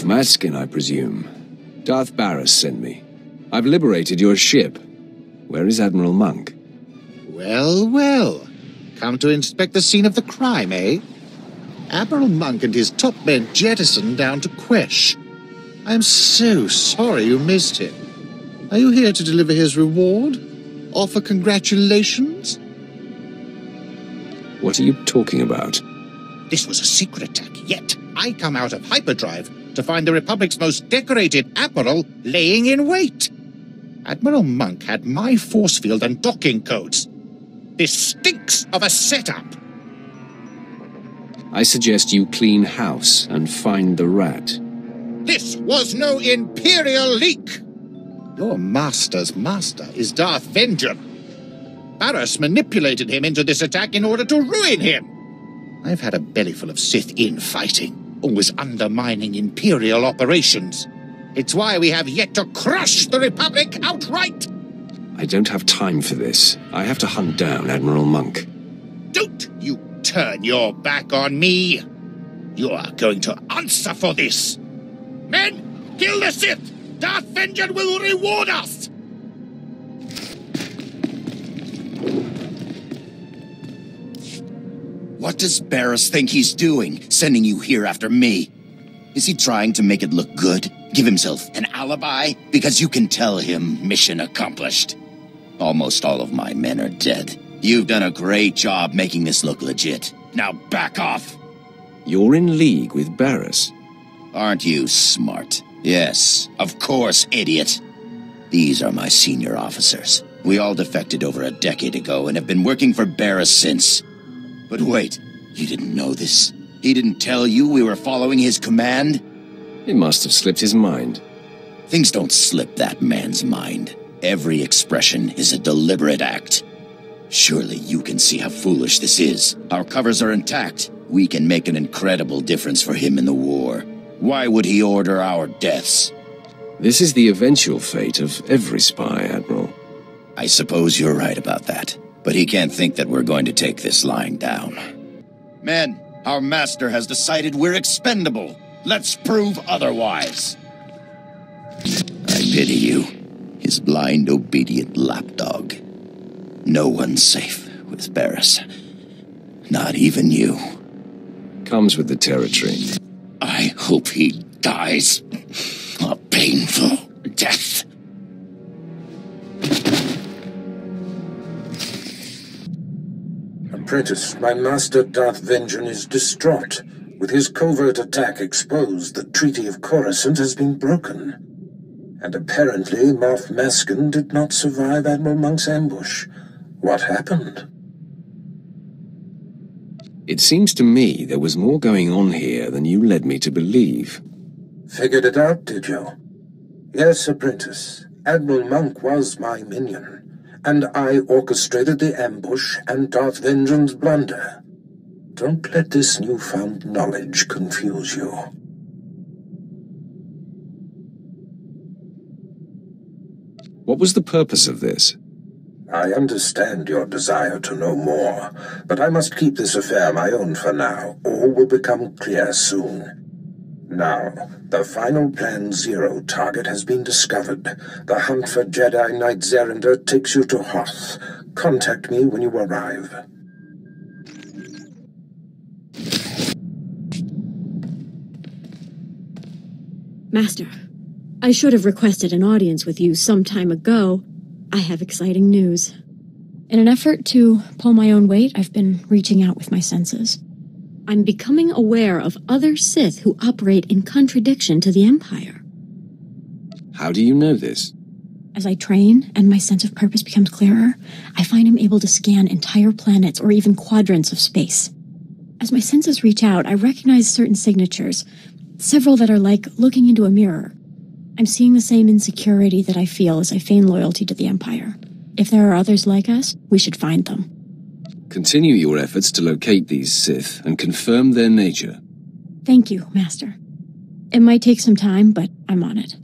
Maskin, I presume. Darth Barris sent me. I've liberated your ship. Where is Admiral Monk? Well, well. Come to inspect the scene of the crime, eh? Admiral Monk and his top men jettisoned down to Quesh. I'm so sorry you missed him. Are you here to deliver his reward? Offer congratulations? What are you talking about? This was a secret attack, yet I come out of hyperdrive to find the Republic's most decorated admiral laying in wait. Admiral Monk had my force field and docking codes. This stinks of a setup. I suggest you clean house and find the rat. This was no Imperial leak! Your master's master is Darth Vengeance. Barris manipulated him into this attack in order to ruin him. I've had a bellyful of Sith infighting, always undermining Imperial operations. It's why we have yet to crush the Republic outright! I don't have time for this. I have to hunt down Admiral Monk. Don't you turn your back on me! You are going to answer for this! Men, kill the Sith! Darth Vengeance will reward us! What does Barris think he's doing, sending you here after me? Is he trying to make it look good? Give himself an alibi? Because you can tell him mission accomplished. Almost all of my men are dead. You've done a great job making this look legit. Now back off! You're in league with Barris. Aren't you smart? Yes, of course, idiot. These are my senior officers. We all defected over a decade ago and have been working for Barris since. But wait, you didn't know this? He didn't tell you we were following his command? It must have slipped his mind. Things don't slip that man's mind. Every expression is a deliberate act. Surely you can see how foolish this is. Our covers are intact. We can make an incredible difference for him in the war. Why would he order our deaths? This is the eventual fate of every spy, Admiral. I suppose you're right about that. But he can't think that we're going to take this lying down. Men, our master has decided we're expendable. Let's prove otherwise. I pity you, his blind, obedient lapdog. No one's safe with Barris. Not even you. Comes with the territory. I hope he dies a painful death. Apprentice, my master Darth Vengeance is distraught. With his covert attack exposed, the Treaty of Coruscant has been broken. And apparently Moff Maskin did not survive Admiral Monk's ambush. What happened? It seems to me there was more going on here than you led me to believe. Figured it out, did you? Yes, Apprentice. Admiral Monk was my minion. And I orchestrated the ambush and Darth Vengeance's blunder. Don't let this newfound knowledge confuse you. What was the purpose of this? I understand your desire to know more, but I must keep this affair my own for now. All will become clear soon. Now, the final Plan Zero target has been discovered. The hunt for Jedi Knight Zerinder takes you to Hoth. Contact me when you arrive. Master, I should have requested an audience with you some time ago. I have exciting news. In an effort to pull my own weight, I've been reaching out with my senses. I'm becoming aware of other Sith who operate in contradiction to the Empire. How do you know this? As I train and my sense of purpose becomes clearer, I find I'm able to scan entire planets or even quadrants of space. As my senses reach out, I recognize certain signatures, several that are like looking into a mirror. I'm seeing the same insecurity that I feel as I feign loyalty to the Empire. If there are others like us, we should find them. Continue your efforts to locate these Sith and confirm their nature. Thank you, Master. It might take some time, but I'm on it.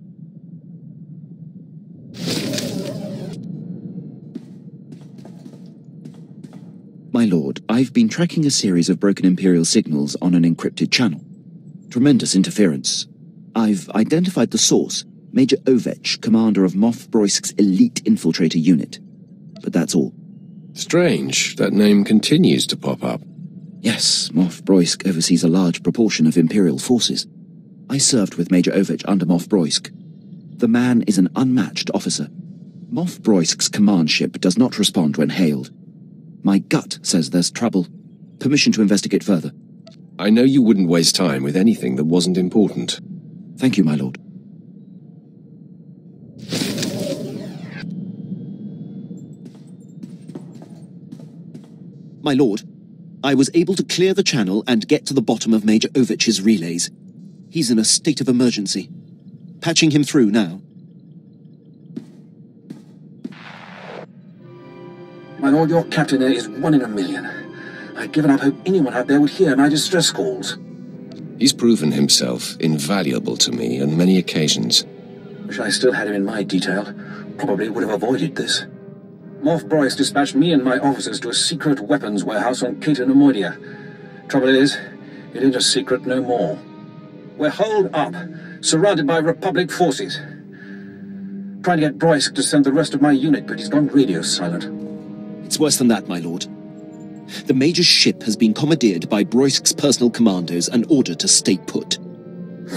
My lord, I've been tracking a series of broken Imperial signals on an encrypted channel. Tremendous interference. I've identified the source, Major Ovech, commander of Moff Broisk's elite infiltrator unit. But that's all. Strange, that name continues to pop up. Yes, Moff Broisk oversees a large proportion of Imperial forces. I served with Major Ovech under Moff Broisk. The man is an unmatched officer. Moff Broisk's command ship does not respond when hailed. My gut says there's trouble. Permission to investigate further. I know you wouldn't waste time with anything that wasn't important. Thank you, my lord. My lord, I was able to clear the channel and get to the bottom of Major Ovech's relays. He's in a state of emergency. Patching him through now. My lord, your captain there is 1 in a million. I'd given up hope anyone out there would hear my distress calls. He's proven himself invaluable to me on many occasions. Wish I still had him in my detail. Probably would have avoided this. Moff Broisk dispatched me and my officers to a secret weapons warehouse on Cato Nemoidia. Trouble is, it ain't a secret no more. We're holed up, surrounded by Republic forces. Trying to get Broisk to send the rest of my unit, but he's gone radio silent. It's worse than that, my lord. The Major's ship has been commandeered by Broisk's personal commandos and ordered to stay put.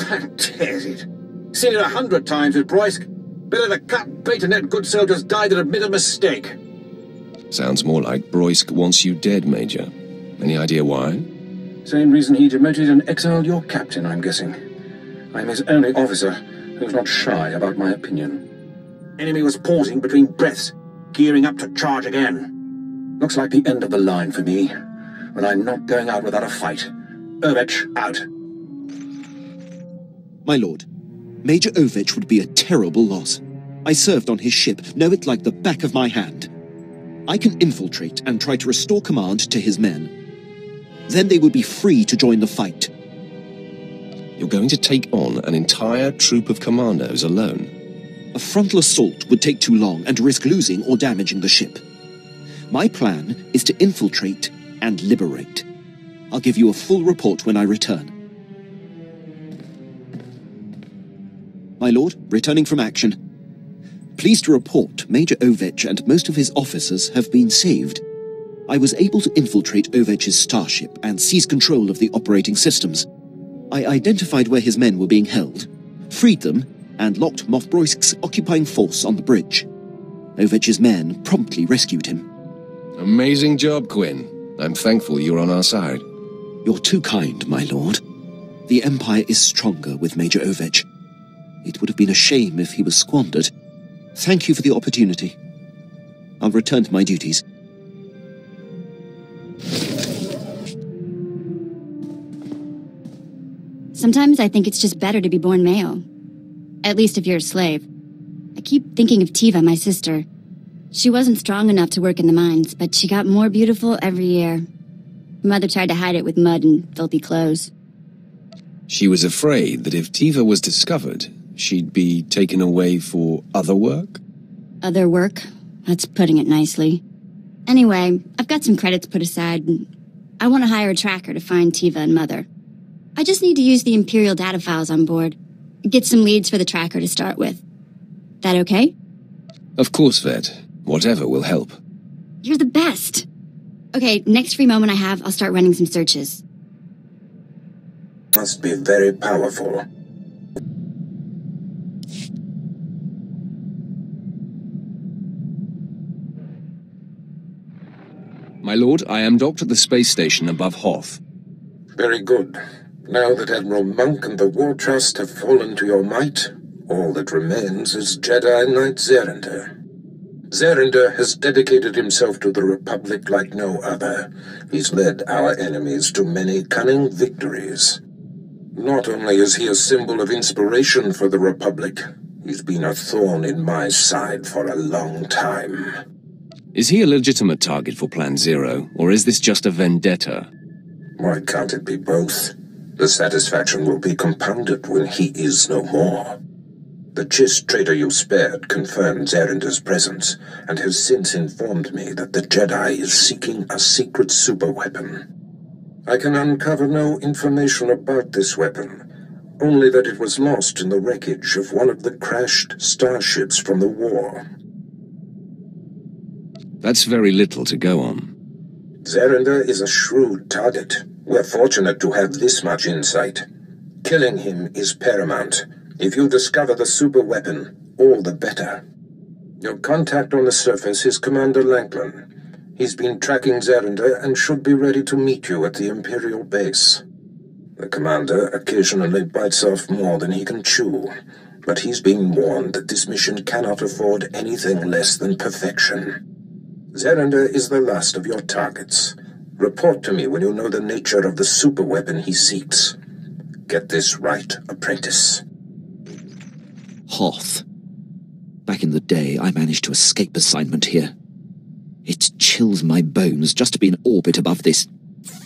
That tears it. Seen it 100 times with Broisk. Better to cut bait and let good soldiers die than admit a mistake. Sounds more like Broisk wants you dead, Major. Any idea why? Same reason he demoted and exiled your captain, I'm guessing. I'm his only officer who's not shy about my opinion. Enemy was pausing between breaths, gearing up to charge again. Looks like the end of the line for me, but I'm not going out without a fight. Ovech, out. My lord, Major Ovech would be a terrible loss. I served on his ship, know it like the back of my hand. I can infiltrate and try to restore command to his men. Then they would be free to join the fight. You're going to take on an entire troop of commandos alone? A frontal assault would take too long and risk losing or damaging the ship. My plan is to infiltrate and liberate. I'll give you a full report when I return. My lord, returning from action. Pleased to report Major Ovech and most of his officers have been saved. I was able to infiltrate Ovech's starship and seize control of the operating systems. I identified where his men were being held, freed them, and locked Moff Broisk's occupying force on the bridge. Ovech's men promptly rescued him. Amazing job, Quinn. I'm thankful you're on our side. You're too kind, my lord. The Empire is stronger with Major Ovech. It would have been a shame if he was squandered. Thank you for the opportunity. I'll return to my duties. Sometimes I think it's just better to be born male. At least if you're a slave. I keep thinking of Tivva, my sister. She wasn't strong enough to work in the mines, but she got more beautiful every year. Her mother tried to hide it with mud and filthy clothes. She was afraid that if Tivva was discovered, she'd be taken away for other work? Other work? That's putting it nicely. Anyway, I've got some credits put aside. I want to hire a tracker to find Tivva and Mother. I just need to use the Imperial data files on board. Get some leads for the tracker to start with. That okay? Of course, Vet. Whatever will help. You're the best! Okay, next free moment I have, I'll start running some searches. Must be very powerful. My lord, I am docked at the space station above Hoth. Very good. Now that Admiral Monk and the War Trust have fallen to your might, all that remains is Jedi Knight Zerinder. Zerinder has dedicated himself to the Republic like no other. He's led our enemies to many cunning victories. Not only is he a symbol of inspiration for the Republic, he's been a thorn in my side for a long time. Is he a legitimate target for Plan Zero, or is this just a vendetta? Why can't it be both? The satisfaction will be compounded when he is no more. The Chiss traitor you spared confirmed Zerinder's presence, and has since informed me that the Jedi is seeking a secret superweapon. I can uncover no information about this weapon, only that it was lost in the wreckage of one of the crashed starships from the war. That's very little to go on. Zerender is a shrewd target. We're fortunate to have this much insight. Killing him is paramount. If you discover the super weapon, all the better. Your contact on the surface is Commander Lanklin. He's been tracking Zerender and should be ready to meet you at the Imperial base. The commander occasionally bites off more than he can chew, but he's been warned that this mission cannot afford anything less than perfection. Zerender is the last of your targets. Report to me when you know the nature of the superweapon he seeks. Get this right, apprentice. Hoth. Back in the day, I managed to escape assignment here. It chills my bones just to be in orbit above this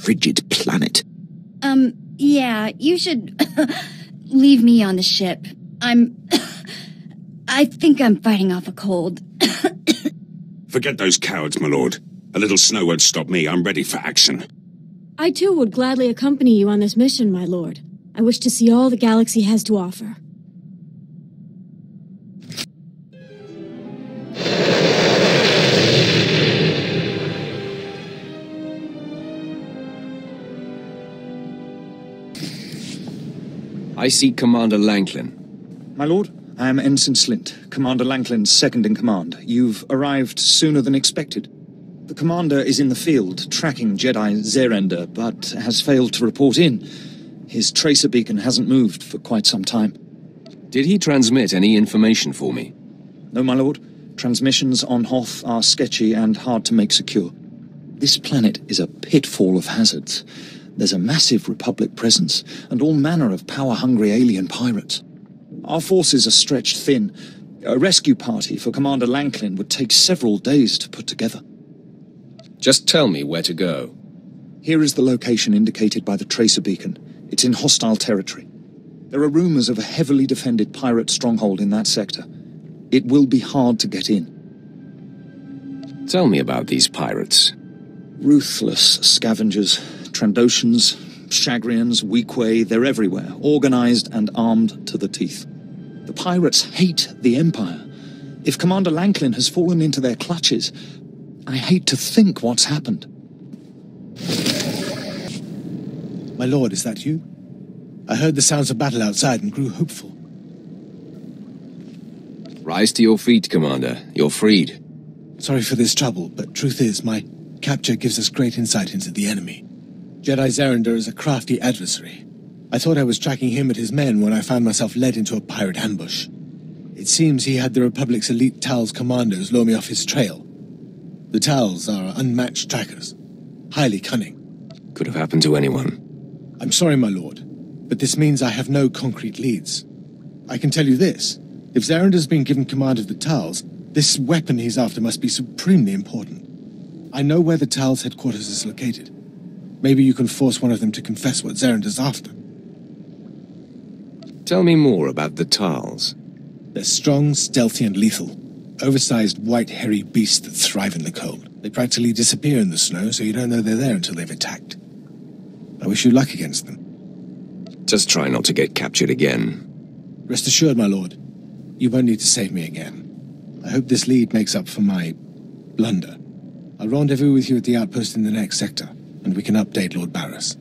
frigid planet. Yeah, you should leave me on the ship. I think I'm fighting off a cold. Forget those cowards, my lord. A little snow won't stop me. I'm ready for action. I too would gladly accompany you on this mission, my lord. I wish to see all the galaxy has to offer. I see Commander Lanklin. My lord, I am Ensign Slint, Commander Lanklin's second-in-command. You've arrived sooner than expected. The commander is in the field, tracking Jedi Zerender, but has failed to report in. His tracer beacon hasn't moved for quite some time. Did he transmit any information for me? No, my lord. Transmissions on Hoth are sketchy and hard to make secure. This planet is a pitfall of hazards. There's a massive Republic presence, and all manner of power-hungry alien pirates. Our forces are stretched thin. A rescue party for Commander Lanklin would take several days to put together. Just tell me where to go. Here is the location indicated by the tracer beacon. It's in hostile territory. There are rumors of a heavily defended pirate stronghold in that sector. It will be hard to get in. Tell me about these pirates. Ruthless scavengers. Trandoshans, Shagrians, Weequay, they're everywhere, organized and armed to the teeth. The pirates hate the Empire. If Commander Lanklin has fallen into their clutches, I hate to think what's happened. My lord, is that you? I heard the sounds of battle outside and grew hopeful. Rise to your feet, Commander. You're freed. Sorry for this trouble, but truth is, my capture gives us great insight into the enemy. Jedi Zerender is a crafty adversary. I thought I was tracking him and his men when I found myself led into a pirate ambush. It seems he had the Republic's elite Tal's commandos lure me off his trail. The Tals are unmatched trackers, highly cunning. Could have happened to anyone. I'm sorry, my lord, but this means I have no concrete leads. I can tell you this. If Zerender's been given command of the Tals, this weapon he's after must be supremely important. I know where the Tals' headquarters is located. Maybe you can force one of them to confess what Zerender's after. Tell me more about the Tals. They're strong, stealthy, and lethal. Oversized, white, hairy beasts that thrive in the cold. They practically disappear in the snow, so you don't know they're there until they've attacked. I wish you luck against them. Just try not to get captured again. Rest assured, my lord, you won't need to save me again. I hope this lead makes up for my blunder. I'll rendezvous with you at the outpost in the next sector, and we can update Lord Barris.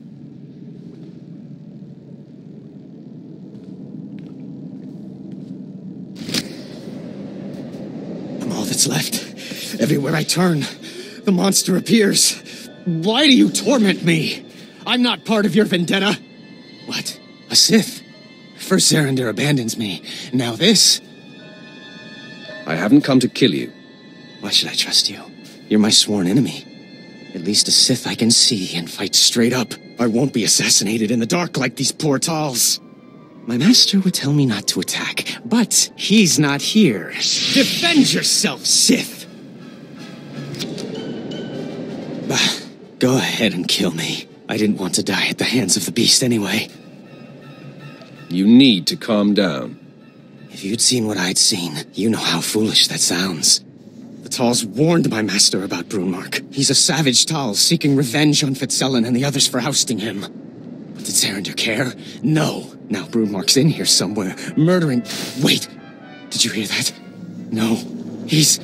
I'm all that's left. Everywhere I turn, the monster appears. Why do you torment me? I'm not part of your vendetta. What? A Sith? First Zerender abandons me. Now this? I haven't come to kill you. Why should I trust you? You're my sworn enemy. At least a Sith I can see and fight straight up. I won't be assassinated in the dark like these poor Tals. My master would tell me not to attack, but he's not here. Defend yourself, Sith! Bah, go ahead and kill me. I didn't want to die at the hands of the beast anyway. You need to calm down. If you'd seen what I'd seen, you know how foolish that sounds. The Tals warned my master about Brunmark. He's a savage Tal seeking revenge on Fitzellan and the others for ousting him. But did Zerender care? No. Now Broodmark's in here somewhere, murdering... Wait! Did you hear that? No. He's...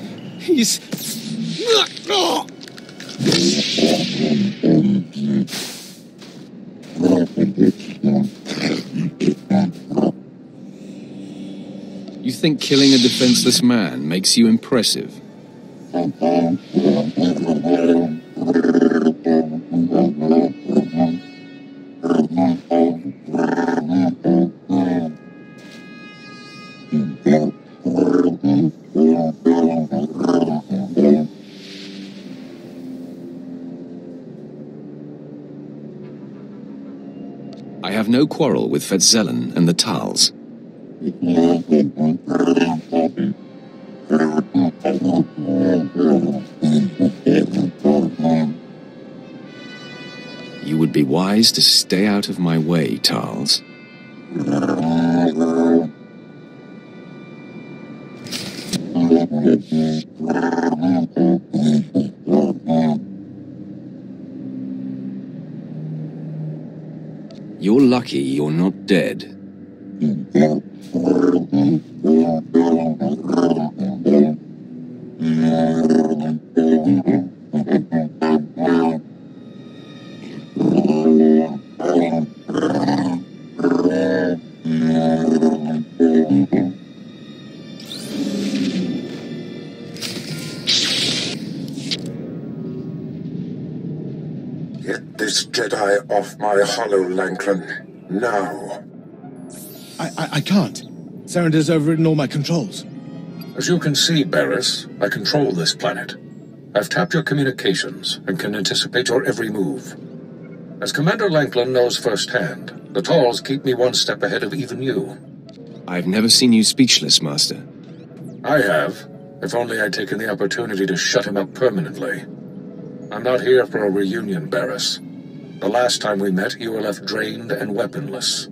Oh! You think killing a defenseless man makes you impressive? I have no quarrel with Fetzellen and the Tals. You would be wise to stay out of my way, Tals. You're lucky you're not dead. Get this Jedi off my hollow, Lanklin. Now. I can't. Zarender's overridden all my controls. As you can see, Barriss, I control this planet. I've tapped your communications and can anticipate your every move. As Commander Lanklin knows firsthand, the Tals keep me one step ahead of even you. I've never seen you speechless, Master. I have, if only I'd taken the opportunity to shut him up permanently. I'm not here for a reunion, Barriss. The last time we met, you were left drained and weaponless.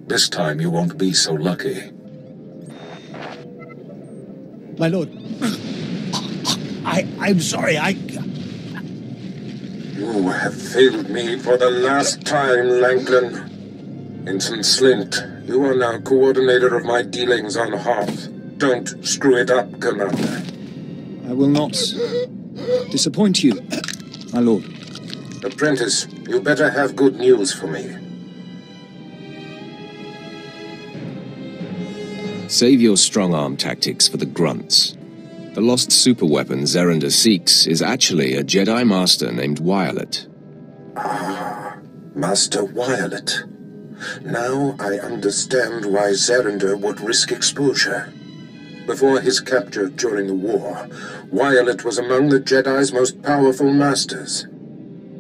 This time you won't be so lucky. My lord, I'm sorry, You have failed me for the last time, Lanklin. Ensign Slint, you are now coordinator of my dealings on Hoth. Don't screw it up, Commander. I will not disappoint you, my lord. Apprentice, you better have good news for me. Save your strong-arm tactics for the grunts. The lost superweapon Zarender seeks is actually a Jedi Master named Violet. Ah, Master Violet. Now I understand why Zarender would risk exposure. Before his capture during the war, Violet was among the Jedi's most powerful masters.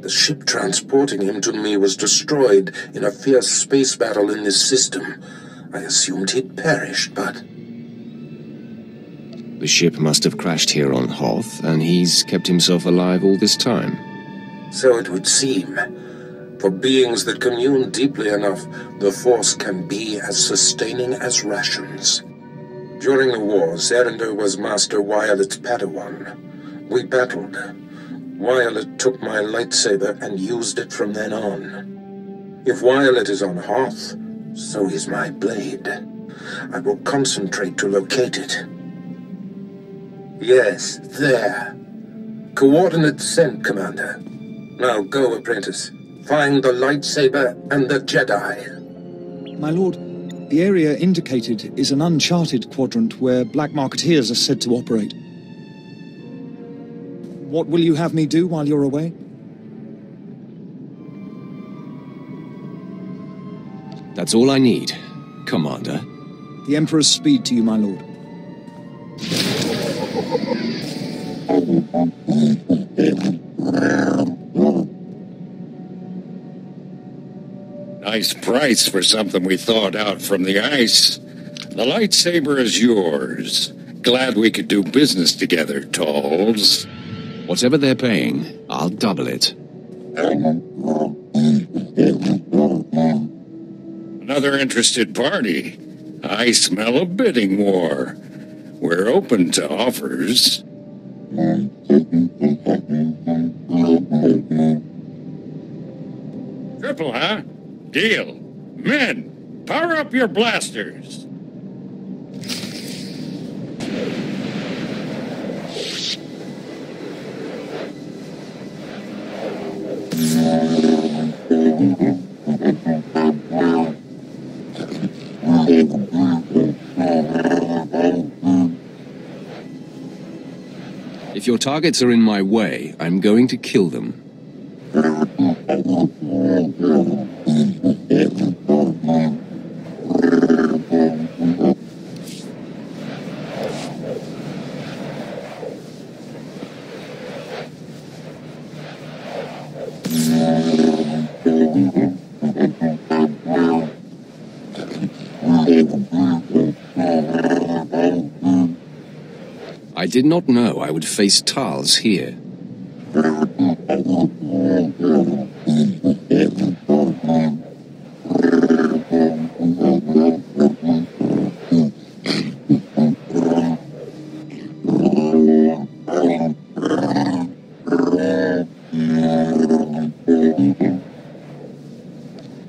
The ship transporting him to me was destroyed in a fierce space battle in this system. I assumed he'd perished, but... The ship must have crashed here on Hoth, and he's kept himself alive all this time. So it would seem. For beings that commune deeply enough, the Force can be as sustaining as rations. During the war, Zarender was Master Violet's Padawan. We battled. Violet took my lightsaber and used it from then on. If Violet is on Hoth, so is my blade. I will concentrate to locate it. Yes, there. Coordinates sent, Commander. Now go, Apprentice. Find the lightsaber and the Jedi. My lord, the area indicated is an uncharted quadrant where black marketeers are said to operate. What will you have me do while you're away? That's all I need, Commander. The Emperor's speed to you, my lord. Nice price for something we thawed out from the ice. The lightsaber is yours. Glad we could do business together, Tals. Whatever they're paying, I'll double it. Another interested party. I smell a bidding war. We're open to offers. Triple, huh? Deal. Men, Power up your blasters! If your targets are in my way, I'm going to kill them. I did not know I would face Tals here.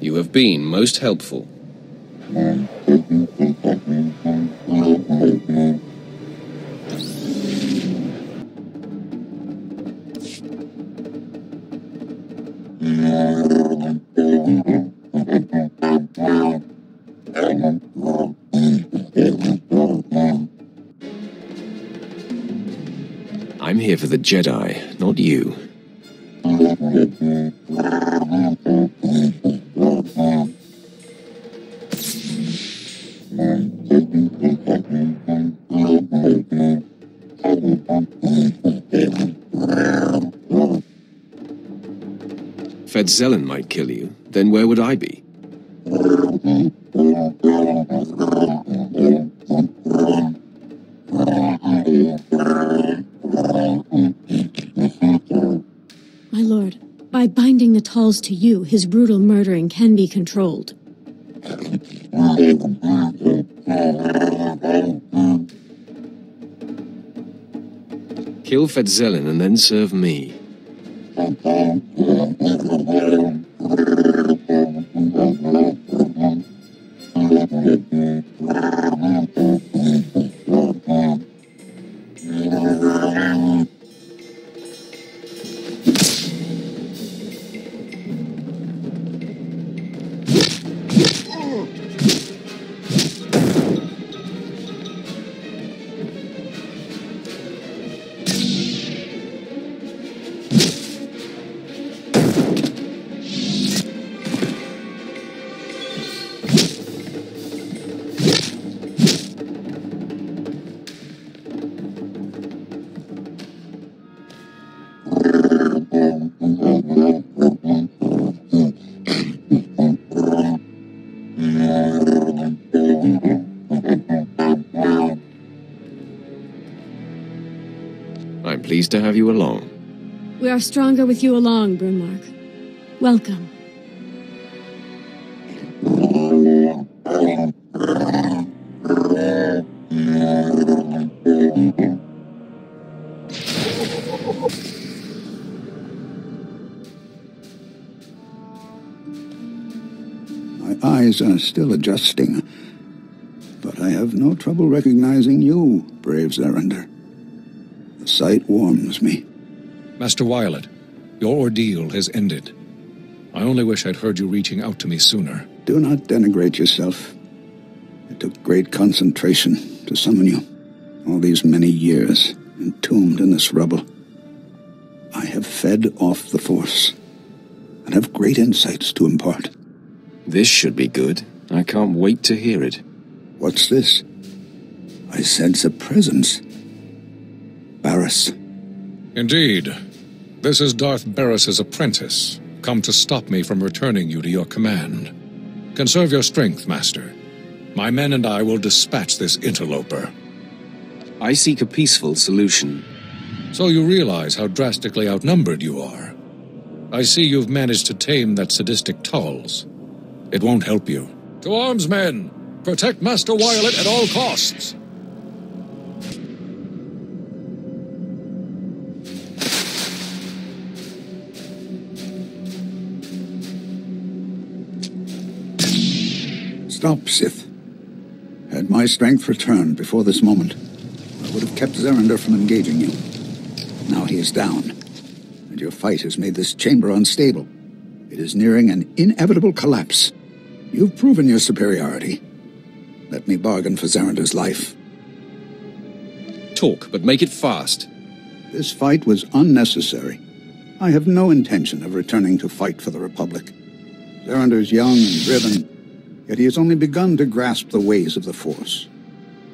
You have been most helpful. I'm here for the Jedi, not you. Fedzelen might kill you, then where would I be? My lord, by binding the Tals to you, his brutal murdering can be controlled. Kill Fedzelen and then serve me. I'm pleased to have you along. We are stronger with you along, Brunmark. Welcome. My eyes are still adjusting, but I have no trouble recognizing you, brave Zerander. The sight warms me. Master Violet, your ordeal has ended. I only wish I'd heard you reaching out to me sooner. Do not denigrate yourself. It took great concentration to summon you. All these many years, entombed in this rubble. I have fed off the Force, and have great insights to impart. This should be good. I can't wait to hear it. What's this? I sense a presence. Barriss. Indeed. This is Darth Barriss's apprentice, come to stop me from returning you to your command. Conserve your strength, Master. My men and I will dispatch this interloper. I seek a peaceful solution. So you realize how drastically outnumbered you are. I see you've managed to tame that sadistic Tals. It won't help you. To arms, men! Protect Master Violet at all costs! stop, Sith. Had my strength returned before this moment, I would have kept Zerender from engaging you. Now he is down, and your fight has made this chamber unstable. It is nearing an inevitable collapse. You've proven your superiority. Let me bargain for Zerender's life. Talk, but make it fast. This fight was unnecessary. I have no intention of returning to fight for the Republic. Zerender's young and driven, yet he has only begun to grasp the ways of the Force.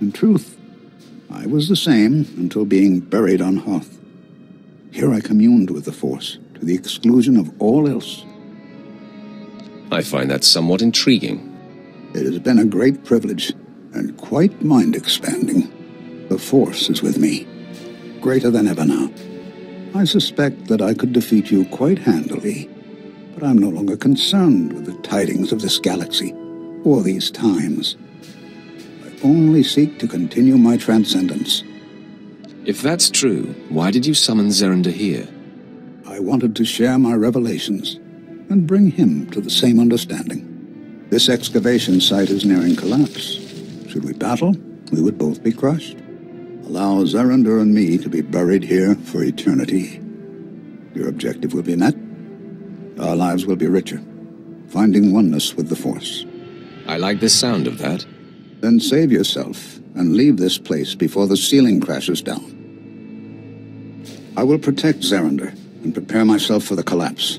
In truth, I was the same until being buried on Hoth. Here I communed with the Force, to the exclusion of all else. I find that somewhat intriguing. It has been a great privilege, and quite mind-expanding. The Force is with me, greater than ever now. I suspect that I could defeat you quite handily, but I'm no longer concerned with the tidings of this galaxy, or these times. I only seek to continue my transcendence. If that's true, why did you summon Zerender here? I wanted to share my revelations, and bring him to the same understanding. This excavation site is nearing collapse. Should we battle, we would both be crushed. Allow Zerender and me to be buried here for eternity. Your objective will be met. Our lives will be richer, finding oneness with the Force. I like the sound of that. Then save yourself and leave this place before the ceiling crashes down. I will protect Zerender and prepare myself for the collapse.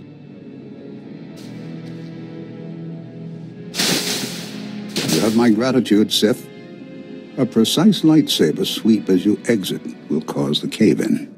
You have my gratitude, Sith. A precise lightsaber sweep as you exit will cause the cave-in.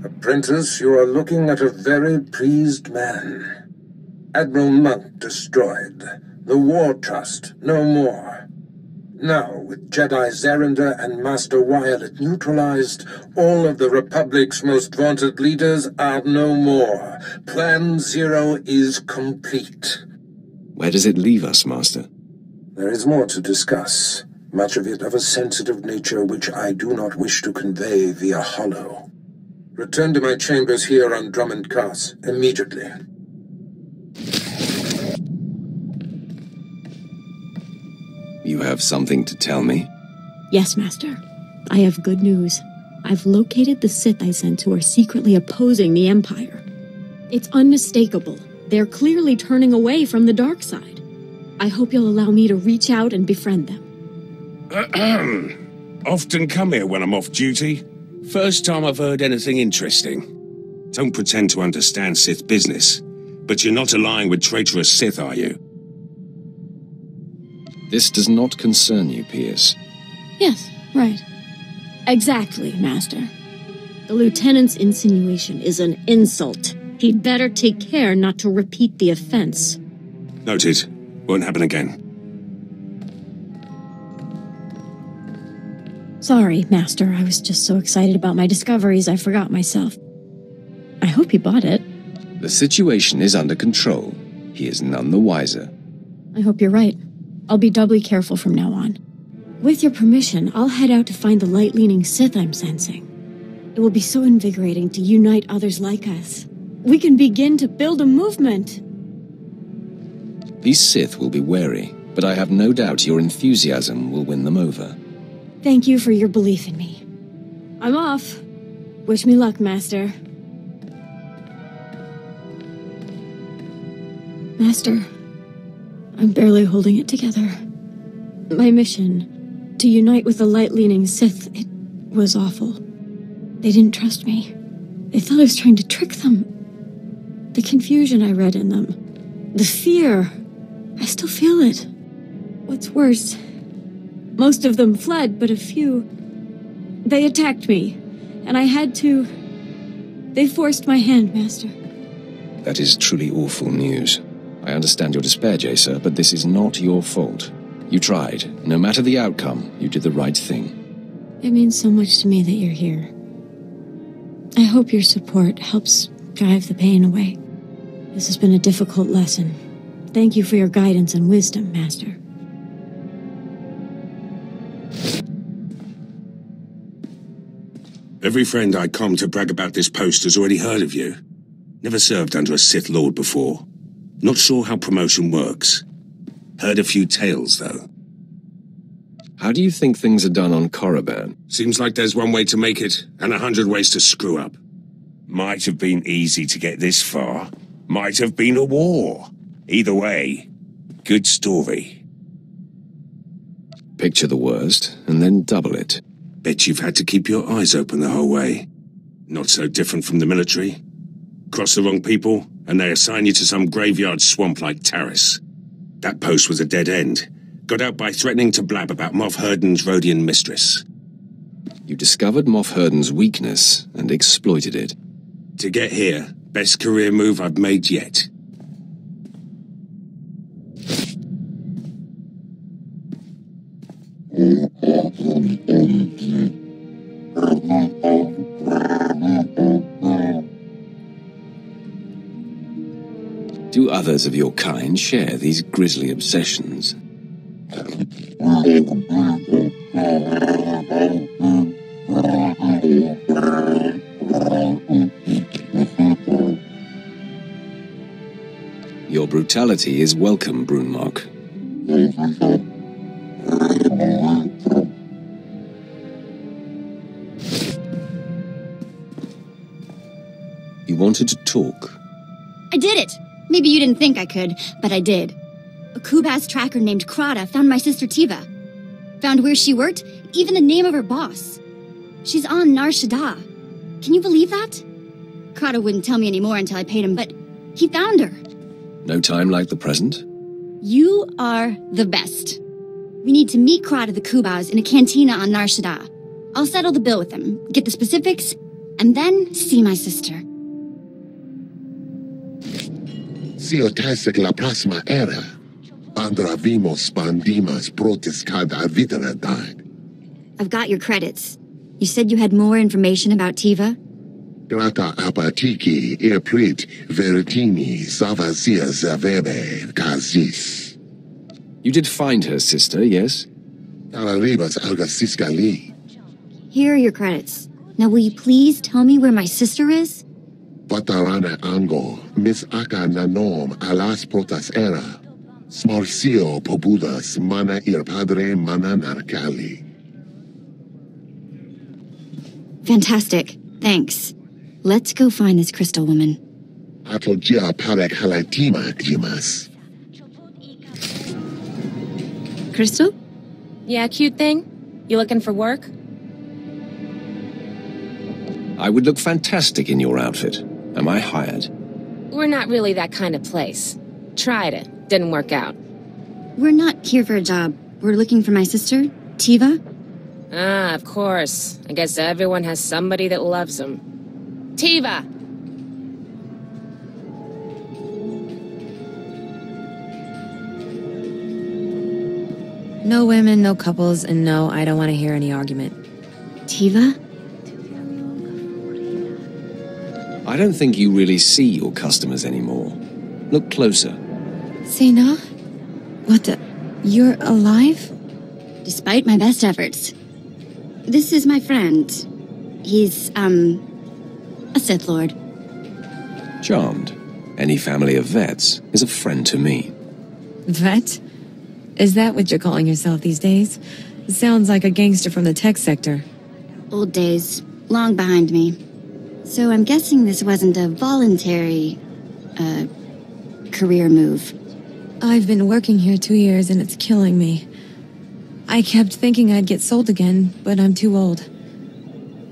Apprentice, you are looking at a very pleased man. Admiral Monk destroyed. The War Trust, no more. Now, with Jedi Zerender and Master Wyatt neutralized, all of the Republic's most vaunted leaders are no more. Plan Zero is complete. Where does it leave us, Master? There is more to discuss, much of it of a sensitive nature which I do not wish to convey via holo. Return to my chambers here on Drummond Cars immediately. You have something to tell me? Yes, Master. I have good news. I've located the Sith I sent who are secretly opposing the Empire. It's unmistakable. They're clearly turning away from the dark side. I hope you'll allow me to reach out and befriend them. Often come here when I'm off duty. First time I've heard anything interesting. Don't pretend to understand Sith business, but you're not allying with traitorous Sith, are you? This does not concern you, Pierce. Yes, right. Exactly, Master. The Lieutenant's insinuation is an insult. He'd better take care not to repeat the offense. Noted. Won't happen again. Sorry, Master. I was just so excited about my discoveries I forgot myself. I hope he bought it. The situation is under control. He is none the wiser. I hope you're right. I'll be doubly careful from now on. With your permission, I'll head out to find the light-leaning Sith I'm sensing. It will be so invigorating to unite others like us. We can begin to build a movement. These Sith will be wary, but I have no doubt your enthusiasm will win them over. Thank you for your belief in me. I'm off. Wish me luck, Master. Master, I'm barely holding it together. My mission, to unite with the light-leaning Sith, it was awful. They didn't trust me. They thought I was trying to trick them. The confusion I read in them. The fear. I still feel it. What's worse, most of them fled, but a few... They attacked me, and I had to... They forced my hand, Master. That is truly awful news. I understand your despair, Jacer, but this is not your fault. You tried. No matter the outcome, you did the right thing. It means so much to me that you're here. I hope your support helps drive the pain away. This has been a difficult lesson. Thank you for your guidance and wisdom, Master. Every friend I come to brag about this post has already heard of you. Never served under a Sith Lord before. Not sure how promotion works. Heard a few tales, though. How do you think things are done on Korriban? Seems like there's one way to make it, and 100 ways to screw up. Might have been easy to get this far. Might have been a war. Either way, good story. Picture the worst, and then double it. Bet you've had to keep your eyes open the whole way. Not so different from the military. Cross the wrong people, and they assign you to some graveyard swamp like Taris. That post was a dead end. Got out by threatening to blab about Moff Herden's Rhodian mistress. You discovered Moff Herden's weakness and exploited it. To get here, best career move I've made yet. Do others of your kind share these grisly obsessions? Your brutality is welcome, Brunmark. You wanted to talk. I did it! Maybe you didn't think I could, but I did. A Kubas tracker named Krata found my sister Tivva. Found where she worked, even the name of her boss. She's on Nar Shaddaa. Can you believe that? Krata wouldn't tell me anymore until I paid him, but he found her. No time like the present? You are the best. We need to meet Krata the Kubas in a cantina on Nar Shaddaa. I'll settle the bill with him, get the specifics, and then see my sister. Siotasic la plasma era. Andravimos bandimas protis cada videra died. I've got your credits. You said you had more information about Tivva? Grata apatiki irprit veritini savasia zavebe kazis. You did find her sister, yes? Tararibas algasiskali. Here are your credits. Now will you please tell me where my sister is? Patarana ango, mis aka nanom alas protas era. Smarcio pobudas mana ir padre mana narcali. Fantastic. Thanks. Let's go find this crystal woman. Atogia parek halatima dimas. Crystal? Yeah, cute thing? You looking for work? I would look fantastic in your outfit. Am I hired? We're not really that kind of place. Tried it. Didn't work out. We're not here for a job. We're looking for my sister, Tivva. Ah, of course. I guess everyone has somebody that loves them. Tivva! No women, no couples, and no, I don't want to hear any argument. Tivva? I don't think you really see your customers anymore. Look closer. Sena? What the? You're alive? Despite my best efforts. This is my friend. He's, a Sith Lord. Charmed. Any family of vets is a friend to me. Vet? Is that what you're calling yourself these days? Sounds like a gangster from the tech sector. Old days. Long behind me. So I'm guessing this wasn't a voluntary, career move. I've been working here 2 years and it's killing me. I kept thinking I'd get sold again, but I'm too old.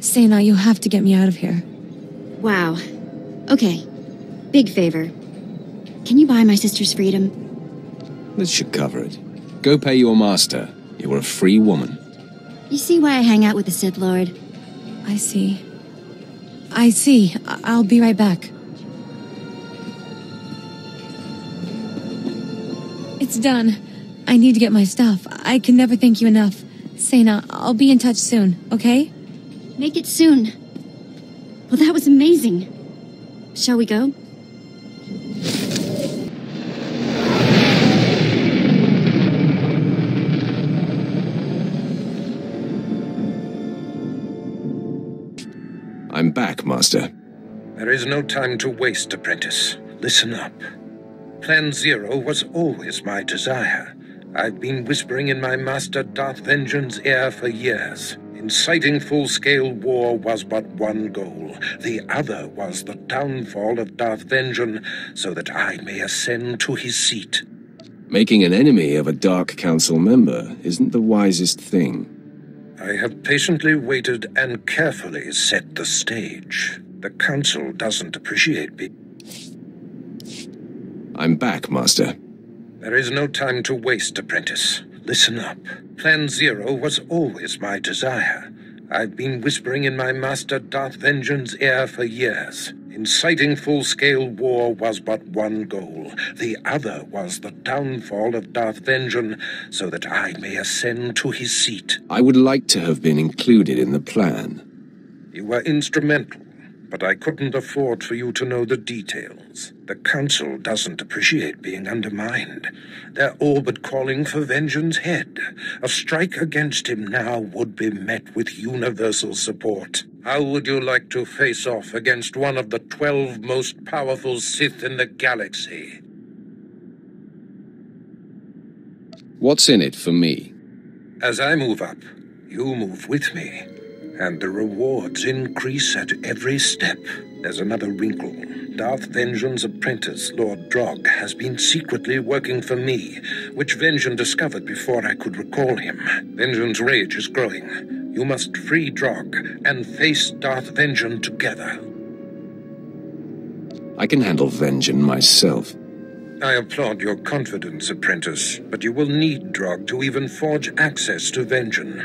Sena, you have to get me out of here. Wow. Okay. Big favor. Can you buy my sister's freedom? This should cover it. Go pay your master. You're a free woman. You see why I hang out with the Sith Lord? I see. I see. I'll be right back. It's done. I need to get my stuff. I can never thank you enough. Sena, I'll be in touch soon, okay? Make it soon. Well, that was amazing. Shall we go? I'm back, Master. There is no time to waste, apprentice. Listen up. Plan Zero was always my desire. I've been whispering in my master Darth Vengeance's ear for years. Inciting full-scale war was but one goal. The other was the downfall of Darth Vengeance, so that I may ascend to his seat. Making an enemy of a Dark Council member isn't the wisest thing. I have patiently waited and carefully set the stage. The Council doesn't appreciate me. I'm back, Master. There is no time to waste, apprentice. Listen up. Plan Zero was always my desire. I've been whispering in my master Darth Vengeance's ear for years. Inciting full-scale war was but one goal. The other was the downfall of Darth Vengeance, so that I may ascend to his seat. I would like to have been included in the plan. You were instrumental, but I couldn't afford for you to know the details. The Council doesn't appreciate being undermined. They're all but calling for Vengeance's head. A strike against him now would be met with universal support. How would you like to face off against one of the 12 most powerful Sith in the galaxy? What's in it for me? As I move up, you move with me. And the rewards increase at every step. There's another wrinkle. Darth Vengeance's apprentice, Lord Drog, has been secretly working for me, which Vengeance discovered before I could recall him. Vengeance's rage is growing. You must free Drog and face Darth Vengeance together. I can handle Vengeance myself. I applaud your confidence, apprentice, but you will need Drog to even forge access to Vengeance.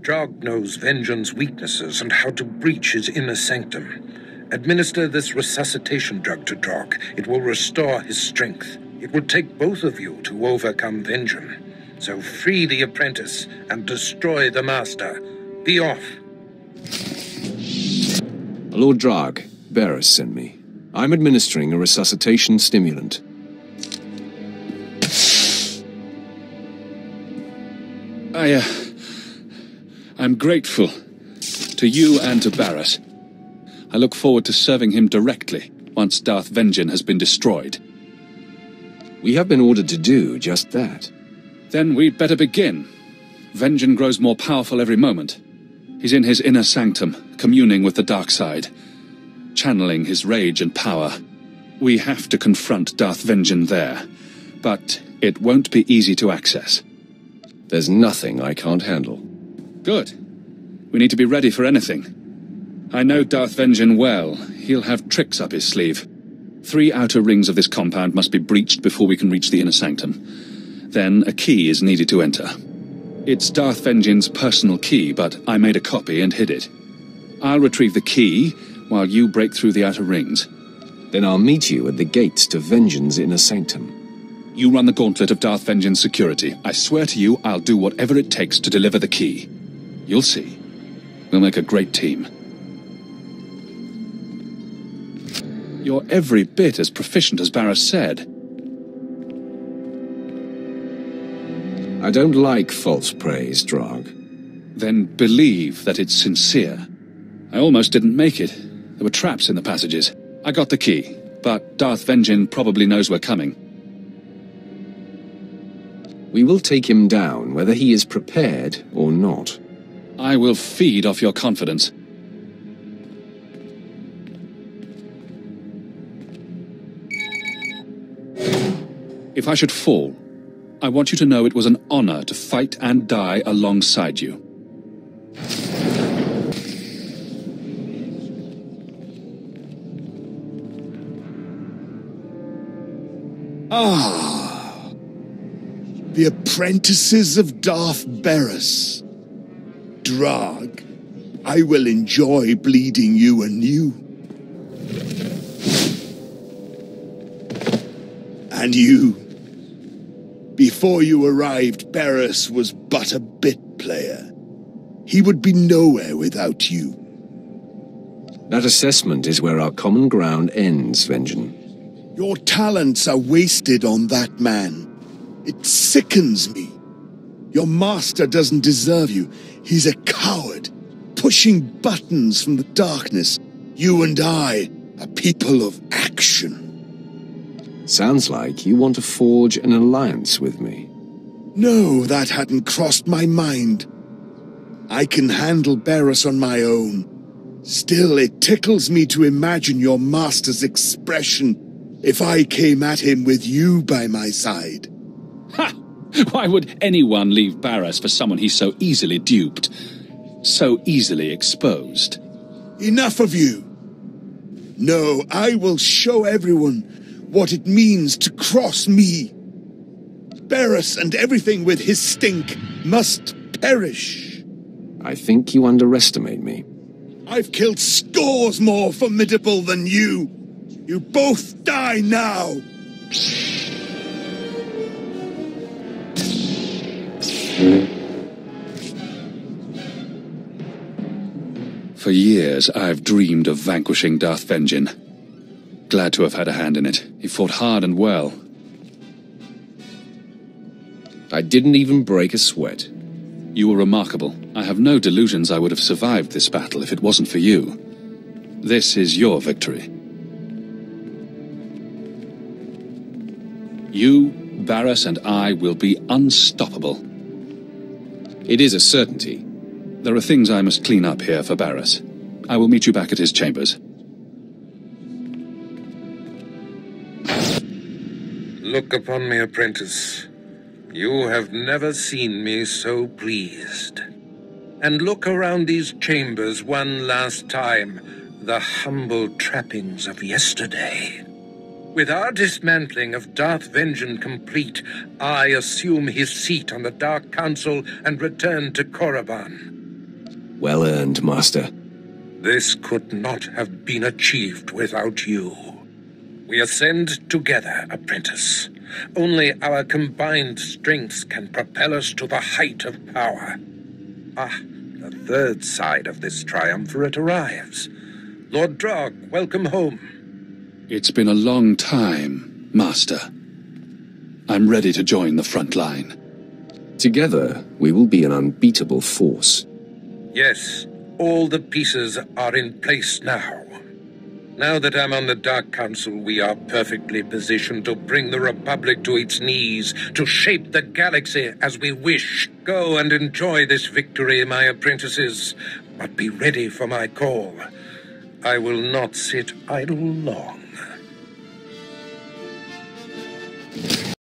Drog knows Vengeance's weaknesses and how to breach his inner sanctum. Administer this resuscitation drug to Drog. It will restore his strength. It will take both of you to overcome Vengeance. So free the apprentice and destroy the master. Be off. Lord Drag, Barris sent me. I'm administering a resuscitation stimulant. I'm grateful to you and to Barris. I look forward to serving him directly once Darth Vengeance has been destroyed. We have been ordered to do just that. Then we'd better begin. Vengeance grows more powerful every moment. He's in his inner sanctum, communing with the dark side, channeling his rage and power. We have to confront Darth Vengeance there, but it won't be easy to access. There's nothing I can't handle. Good. We need to be ready for anything. I know Darth Vengeance well. He'll have tricks up his sleeve. 3 outer rings of this compound must be breached before we can reach the inner sanctum. Then a key is needed to enter. It's Darth Vengeance's personal key, but I made a copy and hid it. I'll retrieve the key while you break through the outer rings. Then I'll meet you at the gates to Vengeance's inner sanctum. You run the gauntlet of Darth Vengeance security. I swear to you, I'll do whatever it takes to deliver the key. You'll see. We'll make a great team. You're every bit as proficient as Barris said. I don't like false praise, Drog. Then believe that it's sincere. I almost didn't make it. There were traps in the passages. I got the key, but Darth Vengeance probably knows we're coming. We will take him down, whether he is prepared or not. I will feed off your confidence. If I should fall, I want you to know it was an honor to fight and die alongside you. Ah, the apprentices of Darth Barris. Drag, I will enjoy bleeding you anew. And you, Before you arrived, Barris was but a bit player. He would be nowhere without you. That assessment is where our common ground ends, Vengeance. Your talents are wasted on that man. It sickens me. Your master doesn't deserve you. He's a coward, pushing buttons from the darkness. You and I are people of action. Sounds like you want to forge an alliance with me. No, that hadn't crossed my mind. I can handle Barris on my own. Still, it tickles me to imagine your master's expression if I came at him with you by my side. Ha! Why would anyone leave Barris for someone he's so easily duped? So easily exposed? Enough of you! No, I will show everyone what it means to cross me. Barris and everything with his stink must perish. I think you underestimate me. I've killed scores more formidable than you. You both die now. For years, I've dreamed of vanquishing Darth Vengeance. Glad to have had a hand in it. He fought hard and well. I didn't even break a sweat. You were remarkable. I have no delusions I would have survived this battle if it wasn't for you. This is your victory. You, Barris, and I will be unstoppable. It is a certainty. There are things I must clean up here for Barris. I will meet you back at his chambers. Look upon me, apprentice. You have never seen me so pleased. And look around these chambers one last time, the humble trappings of yesterday. With our dismantling of Darth Vengeance complete, I assume his seat on the Dark Council and return to Korriban. Well earned, Master. This could not have been achieved without you. We ascend together, apprentice. Only our combined strengths can propel us to the height of power. Ah, the third side of this triumvirate arrives. Lord Drog, welcome home. It's been a long time, Master. I'm ready to join the front line. Together, we will be an unbeatable force. Yes, all the pieces are in place now. Now that I'm on the Dark Council, we are perfectly positioned to bring the Republic to its knees, to shape the galaxy as we wish. Go and enjoy this victory, my apprentices, but be ready for my call. I will not sit idle long.